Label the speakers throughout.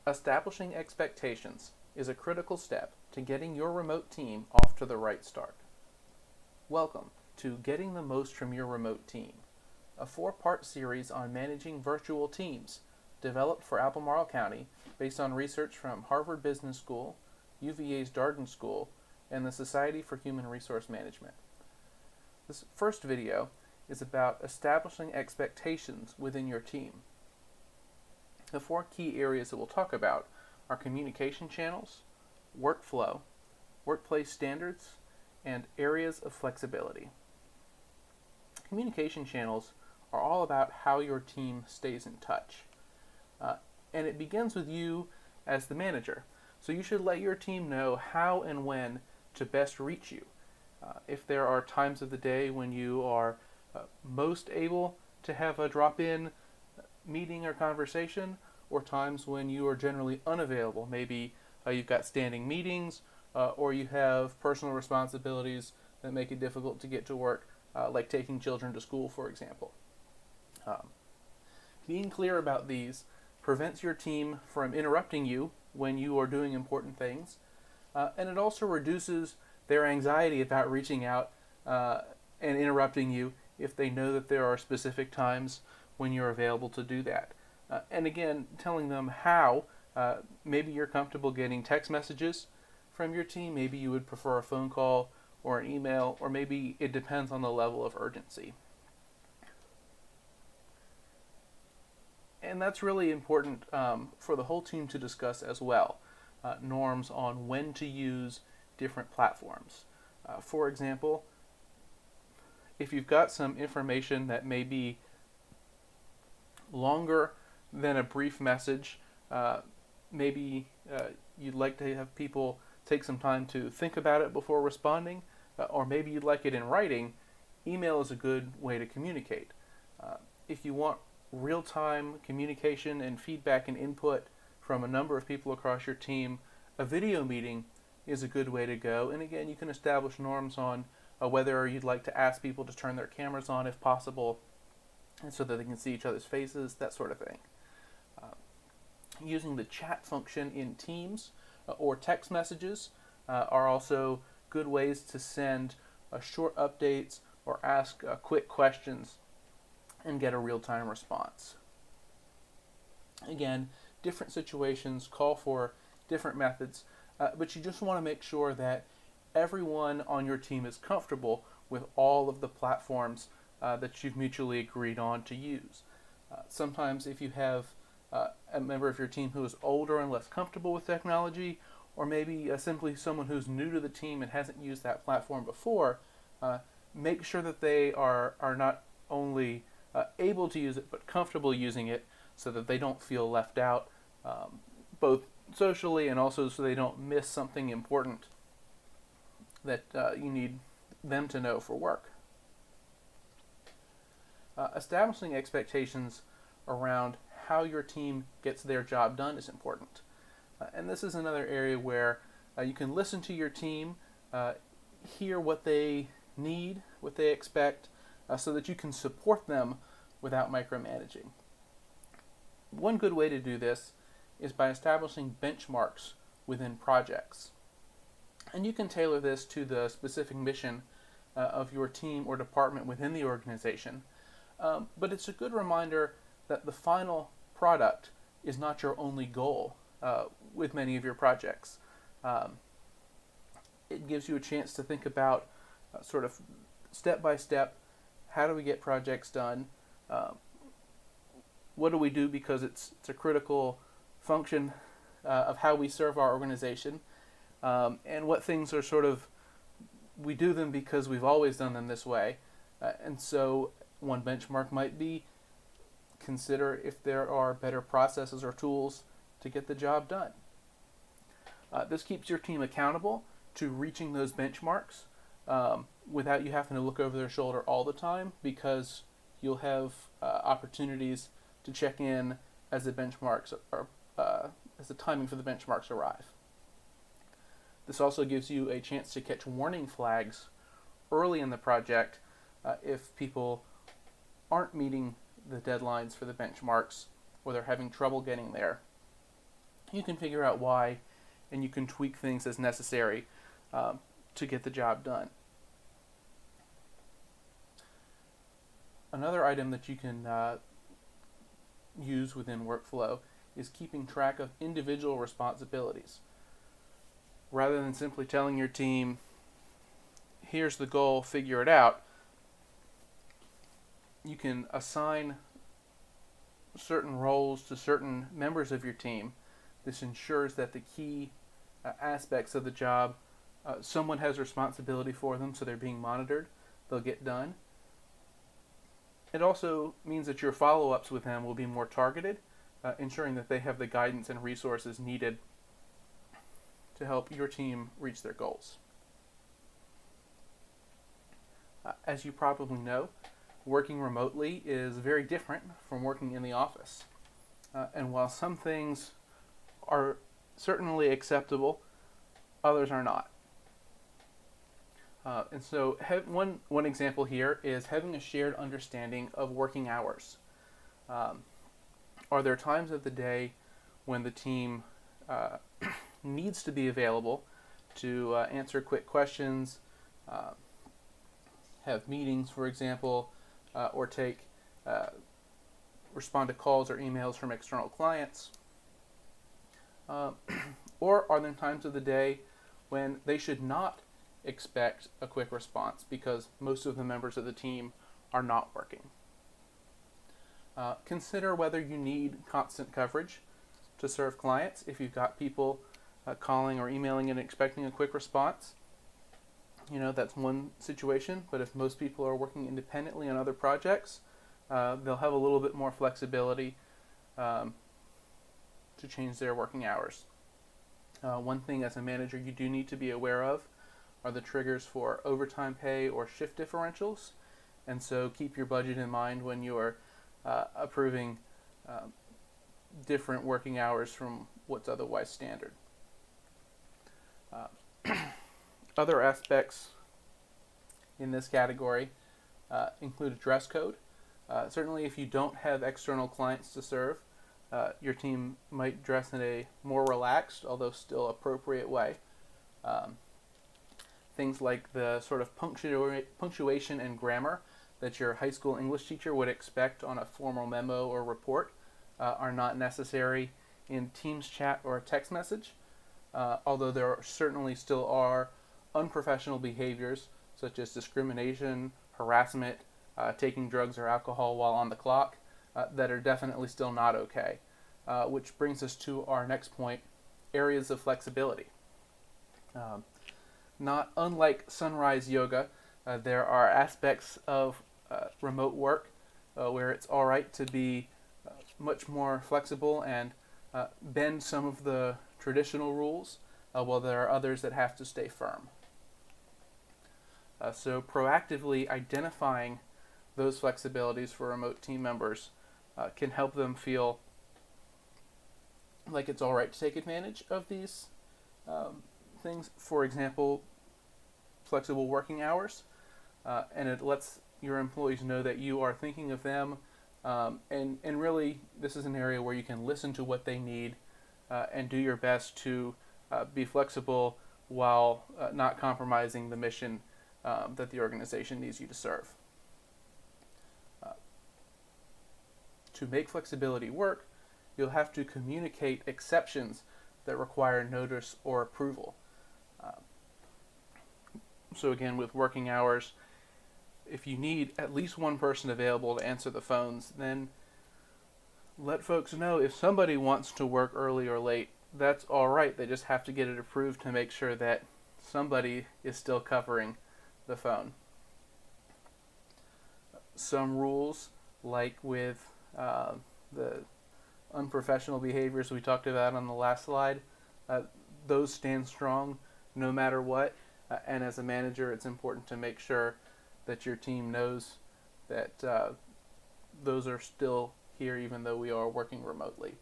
Speaker 1: Establishing expectations is a critical step to getting your remote team off to the right start. Welcome to Getting the Most from Your Remote Team, a 4-part series on managing virtual teams developed for Albemarle County based on research from Harvard Business School, UVA's Darden School, and the Society for Human Resource Management. This first video is about establishing expectations within your team. The 4 key areas that we'll talk about are communication channels, workflow, workplace standards, and areas of flexibility. Communication channels are all about how your team stays in touch. And it begins with you as the manager. So you should let your team know how and when to best reach you. If there are times of the day when you are most able to have a drop-in meeting or conversation, or times when you are generally unavailable. Maybe you've got standing meetings, or you have personal responsibilities that make it difficult to get to work, like taking children to school, for example. Being clear about these prevents your team from interrupting you when you are doing important things, and it also reduces their anxiety about reaching out and interrupting you if they know that there are specific times when you're available to do that. And again, telling them how. Maybe you're comfortable getting text messages from your team. Maybe you would prefer a phone call or an email, or maybe it depends on the level of urgency. And that's really important for the whole team to discuss as well. Norms on when to use different platforms. For example, if you've got some information that may be longer than a brief message, maybe you'd like to have people take some time to think about it before responding, or maybe you'd like it in writing. Email is a good way to communicate. If you want real-time communication and feedback and input from a number of people across your team, a video meeting is a good way to go. And again, you can establish norms on whether you'd like to ask people to turn their cameras on if possible, and so that they can see each other's faces, that sort of thing. Using the chat function in Teams or text messages are also good ways to send short updates or ask quick questions and get a real-time response. Again, different situations call for different methods, but you just want to make sure that everyone on your team is comfortable with all of the platforms that you've mutually agreed on to use. Sometimes if you have a member of your team who is older and less comfortable with technology, or maybe simply someone who's new to the team and hasn't used that platform before, make sure that they are not only able to use it, but comfortable using it, so that they don't feel left out, both socially and also so they don't miss something important that you need them to know for work. Establishing expectations around how your team gets their job done is important. And this is another area where you can listen to your team, hear what they need, what they expect, so that you can support them without micromanaging. One good way to do this is by establishing benchmarks within projects. And you can tailor this to the specific mission of your team or department within the organization. But it's a good reminder that the final product is not your only goal with many of your projects. It gives you a chance to think about sort of step by step, how do we get projects done? What do we do because it's a critical function of how we serve our organization? And what things are sort of, we do them because we've always done them this way. And so one benchmark might be consider if there are better processes or tools to get the job done. This keeps your team accountable to reaching those benchmarks without you having to look over their shoulder all the time, because you'll have opportunities to check in as the benchmarks are, as the timing for the benchmarks arrive. This also gives you a chance to catch warning flags early in the project if people aren't meeting the deadlines for the benchmarks, or they're having trouble getting there. you can figure out why, and you can tweak things as necessary to get the job done. Another item that you can use within workflow is keeping track of individual responsibilities. Rather than simply telling your team, here's the goal, figure it out, you can assign certain roles to certain members of your team. This ensures that the key aspects of the job, someone has responsibility for them, so they're being monitored, they'll get done. It also means that your follow-ups with them will be more targeted, ensuring that they have the guidance and resources needed to help your team reach their goals. As you probably know, working remotely is very different from working in the office. And while some things are certainly acceptable, others are not. And so one example here is having a shared understanding of working hours. Are there times of the day when the team needs to be available to answer quick questions, have meetings, for example, or respond to calls or emails from external clients? Or are there times of the day when they should not expect a quick response because most of the members of the team are not working? Consider whether you need constant coverage to serve clients. If you've got people calling or emailing and expecting a quick response, that's one situation. But if most people are working independently on other projects, they'll have a little bit more flexibility to change their working hours. One thing as a manager you do need to be aware of are the triggers for overtime pay or shift differentials. And so keep your budget in mind when you are approving different working hours from what's otherwise standard. Other aspects in this category include a dress code. Certainly if you don't have external clients to serve, your team might dress in a more relaxed, although still appropriate way. Things like the sort of punctuation and grammar that your high school English teacher would expect on a formal memo or report are not necessary in Teams chat or a text message, although there certainly still are unprofessional behaviors such as discrimination, harassment, taking drugs or alcohol while on the clock that are definitely still not okay, which brings us to our next point, areas of flexibility. Not unlike sunrise yoga, there are aspects of remote work where it's all right to be much more flexible and bend some of the traditional rules, while there are others that have to stay firm. So proactively identifying those flexibilities for remote team members can help them feel like it's all right to take advantage of these things. For example, flexible working hours, and it lets your employees know that you are thinking of them, and really this is an area where you can listen to what they need and do your best to be flexible while not compromising the mission that the organization needs you to serve. To make flexibility work, you'll have to communicate exceptions that require notice or approval. So again, with working hours, if you need at least one person available to answer the phones, then let folks know if somebody wants to work early or late, that's all right. They just have to get it approved to make sure that somebody is still covering the phone. Some rules, like with the unprofessional behaviors we talked about on the last slide, those stand strong no matter what. And as a manager, it's important to make sure that your team knows that those are still here even though we are working remotely.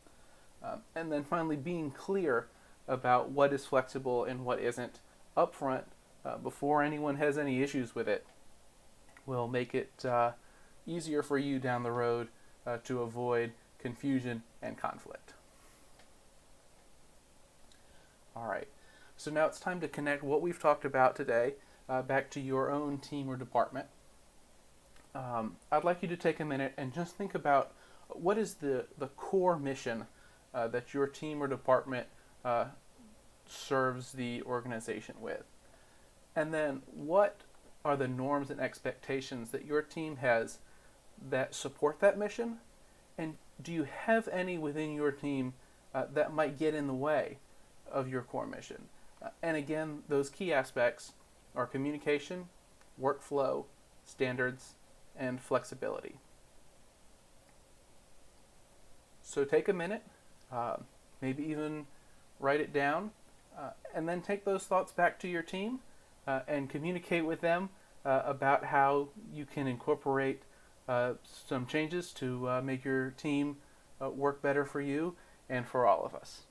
Speaker 1: And then finally, being clear about what is flexible and what isn't upfront before anyone has any issues with it will make it easier for you down the road to avoid confusion and conflict. All right. So now it's time to connect what we've talked about today back to your own team or department. I'd like you to take a minute and just think about what is the core mission that your team or department serves the organization with. And then what are the norms and expectations that your team has that support that mission? And do you have any within your team that might get in the way of your core mission? And again, those key aspects are communication, workflow, standards, and flexibility. So take a minute, maybe even write it down, and then take those thoughts back to your team and communicate with them about how you can incorporate some changes to make your team work better for you and for all of us.